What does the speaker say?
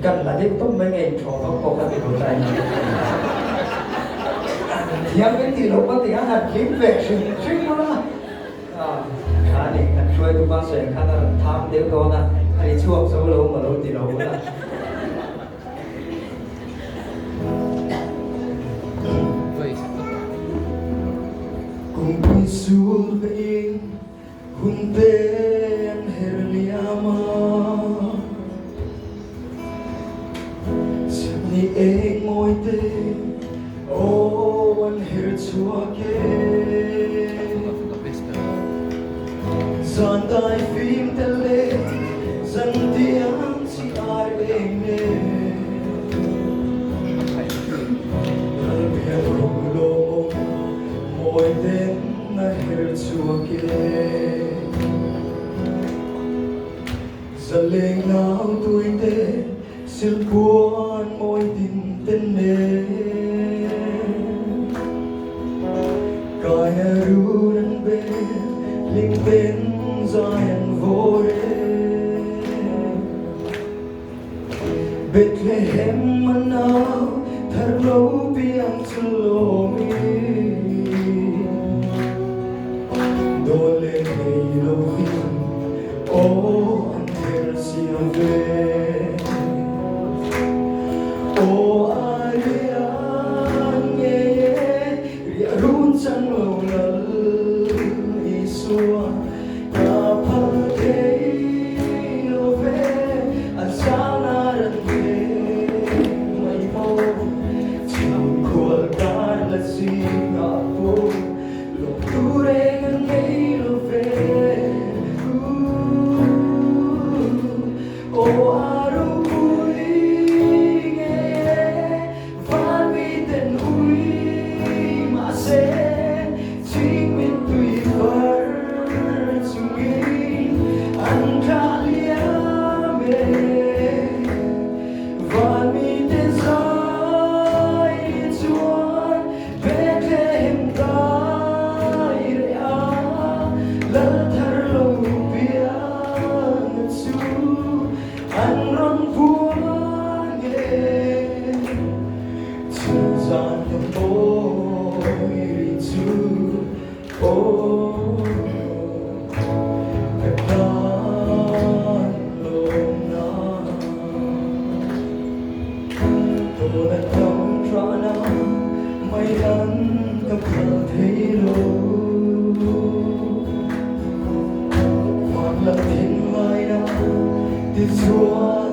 cần là tiếp tục mấy ngày cho nó có cái điều này thì em biết thì lúc đó thì anh hạt kiếm về sự chính đó khá này anhជួយtôi bao giờ khá là tham điều đó là anh chuộc số lâu mà lâu thì lâu đó cùng đi xuống về hun tên herliama ni e ngồi tê ô anh her chua kê gian tai phim tele dân tiếng si ai em nè anh biết không lo môi tên na her chua kê giờ lên nào tôi tê sil buồn môi tình tên nè cài ru nắng bên linh bên dài anh vô đê Bethlehem manau thar lâu biang salomi đôi lên ngày lâu hin ô anh theo siêu về ô ai anh nghe ria run sang lâu lal isua ya phật thế lo về anh sáng naran về mây màu chiều khua ta là gì ngã phố lục tu đen anh nghĩ lo về ô aru Chúa